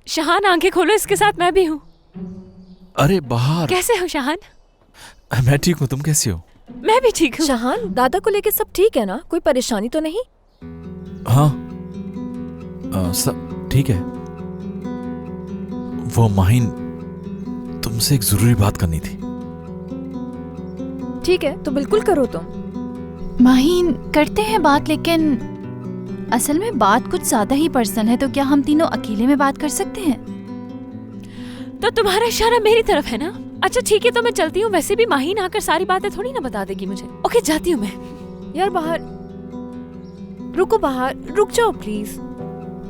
शाहान आंखें खोलो, इसके साथ मैं भी हूँ। अरे बाहर। कैसे हो शाहान? मैं ठीक हूँ, तुम कैसी हो? मैं भी ठीक हूँ। शाहान, दादा को लेके सब ठीक है ना? कोई परेशानी तो नहीं? हाँ सब ठीक है। वो माहिन, तुमसे एक जरूरी बात करनी थी। ठीक है तो बिल्कुल करो तुम। माहिन, करते हैं बात, लेकिन असल में बात कुछ ज्यादा ही पर्सनल है, तो क्या हम तीनों अकेले में बात कर सकते हैं? तो तुम्हारा इशारा मेरी तरफ है ना? अच्छा ठीक है, तो मैं चलती हूँ। वैसे भी माहीन आकर सारी बातें थोड़ी ना बता देगी मुझे। ओके, जाती हूँ मैं। यार बाहर रुको, बाहर रुक जाओ प्लीज।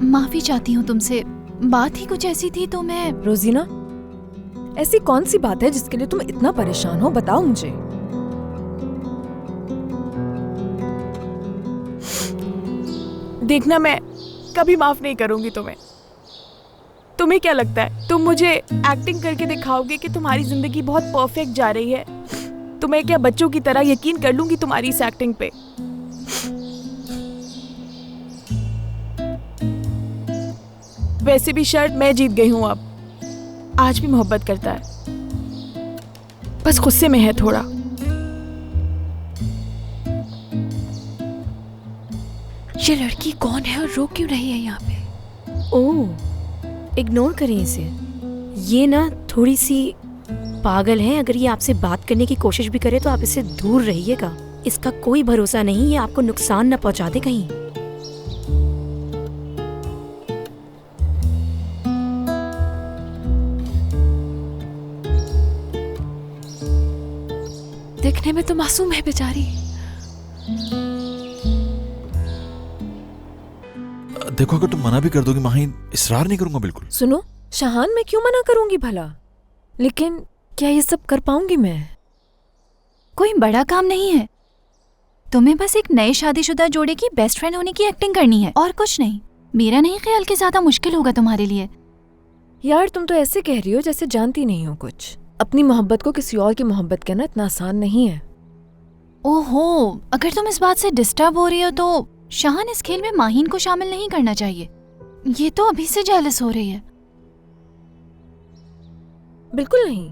माफी चाहती हूँ तुमसे, बात ही कुछ ऐसी थी तो मैं। रोजीना, ऐसी कौन सी बात है जिसके लिए तुम इतना परेशान हो? बताओ मुझे। देखना, मैं कभी माफ नहीं करूंगी तुम्हें। तुम्हें क्या लगता है तुम मुझे एक्टिंग करके दिखाओगे कि तुम्हारी जिंदगी बहुत परफेक्ट जा रही है? तुम्हें क्या बच्चों की तरह यकीन कर लूंगी तुम्हारी इस एक्टिंग पे? वैसे भी शर्त मैं जीत गई हूँ अब। आज भी मोहब्बत करता है, बस गुस्से में है थोड़ा। ये लड़की कौन है और रो क्यों रही है यहाँ पे? ओह, इग्नोर करें इसे। ये ना थोड़ी सी पागल है। अगर ये आपसे बात करने की कोशिश भी करे तो आप इससे दूर रहिएगा। इसका कोई भरोसा नहीं, ये आपको नुकसान न पहुंचा दे कहीं। देखने में तो मासूम है बेचारी। देखो, अगर तुम मना भी कर दोगी माहिन, इसरार नहीं करूंगा बिल्कुल। सुनो शाहान, मैं क्यों मना करूंगी भला? लेकिन क्या ये सब कर पाऊंगी मैं? कोई बड़ा काम नहीं है, तुम्हें बस एक नए शादीशुदा जोड़े की बेस्ट फ्रेंड होने की एक्टिंग करनी है और कुछ नहीं। मेरा नहीं ख्याल कि ज्यादा मुश्किल होगा तुम्हारे लिए। यार तुम तो ऐसे कह रही हो जैसे जानती नहीं हो कुछ। अपनी मोहब्बत को किसी और की मोहब्बत कहना इतना आसान नहीं है। ओहो, अगर तुम इस बात से डिस्टर्ब हो रही हो तो शाहान, इस खेल में माहीन को शामिल नहीं करना चाहिए। ये तो अभी से जेलस हो रही है। बिल्कुल नहीं,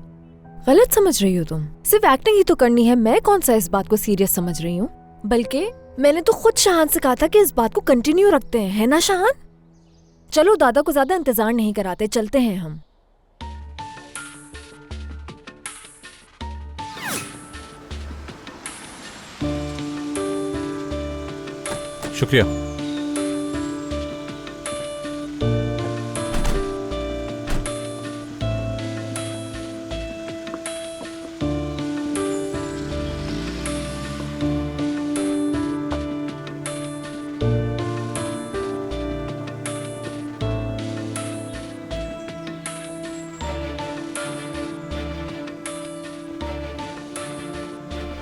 गलत समझ रही हो तुम। सिर्फ एक्टिंग ही तो करनी है, मैं कौन सा इस बात को सीरियस समझ रही हूँ। बल्कि मैंने तो खुद शाहान से कहा था कि इस बात को कंटिन्यू रखते हैं, है ना शाहान? चलो दादा को ज्यादा इंतजार नहीं कराते, चलते हैं हम। शुक्रिया।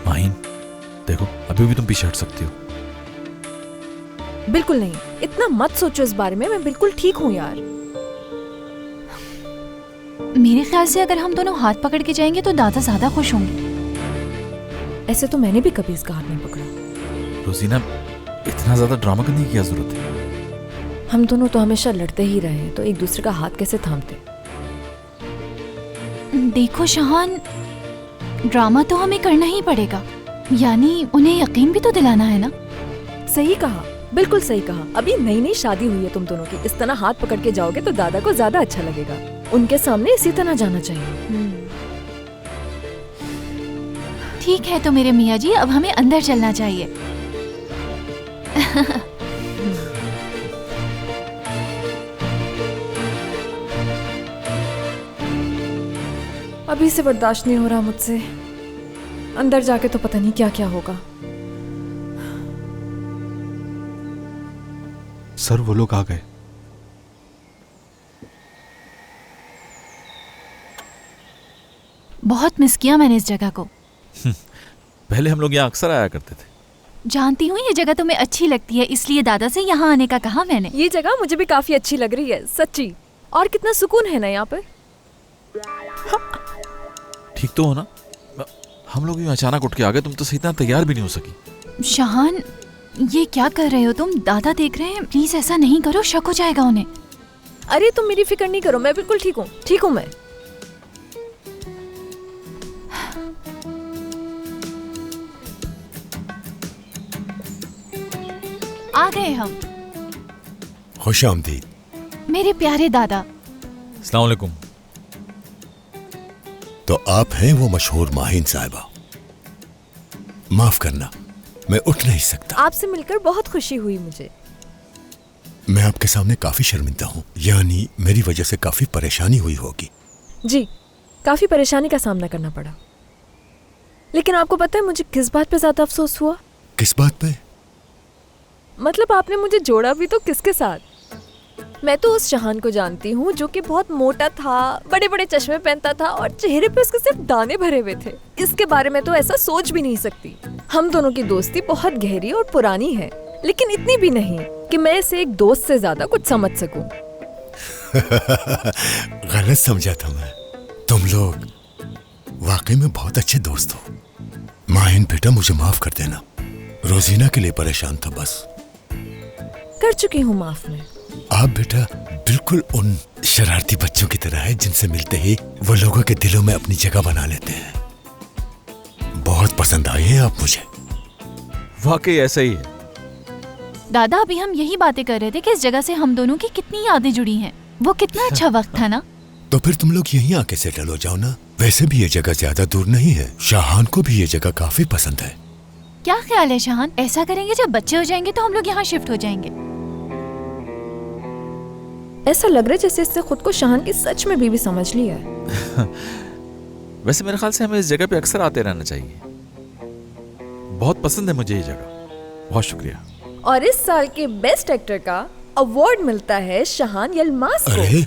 माहिन, देखो अभी भी तुम पीछे हट सकती हो। बिल्कुल नहीं, इतना मत सोचो इस बारे में। मैं बिल्कुल ठीक हूँ यार। मेरे ख्याल से अगर हम दोनों हाथ पकड़ के जाएंगे तो दादा ज्यादा खुश होंगे। ऐसे तो मैंने भी कभी इसका हाथ नहीं पकड़ा। रोजीना, इतना ज्यादा ड्रामा करने की क्या जरूरत है? हम दोनों तो हमेशा लड़ते ही रहे हैं, तो एक दूसरे का हाथ कैसे थामते? देखो शाहान, ड्रामा तो हमें करना ही पड़ेगा, यानी उन्हें यकीन भी तो दिलाना है ना। सही कहा, बिल्कुल सही कहा। अभी नई नई शादी हुई है तुम दोनों की, इस तरह हाथ पकड़ के जाओगे तो दादा को ज्यादा अच्छा लगेगा। उनके सामने इसी तरह जाना चाहिए। ठीक है तो मेरे मियाँ जी, अब हमें अंदर चलना चाहिए। अभी से बर्दाश्त नहीं हो रहा मुझसे। अंदर जाके तो पता नहीं क्या क्या होगा। सर, वो लोग आ गए। बहुत मिस किया मैंने इस जगह को। पहले हम लोग यहाँ अक्सर आया करते थे। जानती हूँ ये जगह तुम्हें अच्छी लगती है, इसलिए दादा से यहाँ आने का कहा मैंने। ये जगह मुझे भी काफी अच्छी लग रही है सच्ची। और कितना सुकून है ना यहाँ पर। ठीक तो हो ना? हम लोग यूं अचानक उठ के आ गए, तुम तो सही इतना तैयार भी नहीं हो सकी। शाहान, ये क्या कर रहे हो तुम? दादा देख रहे हैं, प्लीज ऐसा नहीं करो, शक हो जाएगा उन्हें। अरे तुम मेरी फिक्र नहीं करो, मैं बिल्कुल ठीक हूँ मैं। आ गए हम। खुश आमदीद। मेरे प्यारे दादा। अस्सलाम वालेकुम। तो आप हैं वो मशहूर माहिन साहिबा। माफ करना, मैं उठ नहीं सकता। आपसे मिलकर बहुत खुशी हुई मुझे। मैं आपके सामने काफी शर्मिंदा हूँ, यानी मेरी वजह से काफी परेशानी हुई होगी। जी, काफी परेशानी का सामना करना पड़ा। लेकिन आपको पता है मुझे किस बात पे ज्यादा अफसोस हुआ? किस बात पे? मतलब आपने मुझे जोड़ा भी तो किसके साथ? मैं तो उस शहान को जानती हूँ जो कि बहुत मोटा था, बड़े बड़े चश्मे पहनता था और चेहरे पे उसके सिर्फ दाने भरे हुए थे। इसके बारे में तो ऐसा सोच भी नहीं सकती। हम दोनों की दोस्ती बहुत गहरी और पुरानी है, लेकिन इतनी भी नहीं कि मैं इसे एक दोस्त से ज्यादा कुछ समझ सकूं। गलत समझा था मैं। तुम लोग वाकई में बहुत अच्छे दोस्त हो। माहिन बेटा, मुझे माफ कर देना, रोजीना के लिए परेशान था बस। कर चुकी हूँ माफ मैं। आप बेटा बिल्कुल उन शरारती बच्चों की तरह है जिनसे मिलते ही वो लोगों के दिलों में अपनी जगह बना लेते हैं। बहुत पसंद आए हैं आप मुझे। वाकई ऐसा ही है। दादा, अभी हम यही बातें कर रहे थे कि इस जगह से हम दोनों की कितनी यादें जुड़ी हैं। वो कितना अच्छा वक्त था ना। तो फिर तुम लोग यहीं आके सेटल हो जाओ ना। वैसे भी ये जगह ज्यादा दूर नहीं है। शाहान को भी ये जगह काफी पसंद है। क्या ख्याल है शाहान? ऐसा करेंगे, जब बच्चे हो जाएंगे तो हम लोग यहाँ शिफ्ट हो जाएंगे। ऐसा लग रहा है जैसे इसने खुद को शहान की सच में बीवी समझ लिया है। वैसे मेरे ख्याल से हमें इस जगह पे अक्सर आते रहना चाहिए। बहुत पसंद है मुझे ये जगह। बहुत शुक्रिया। और इस साल के बेस्ट एक्टर का अवार्ड मिलता है शहान यल्मास को। अरे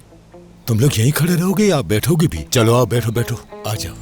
तुम लोग यहीं खड़े रहोगे या बैठोगे भी? चलो आओ, बैठो बैठो, आ जाओ।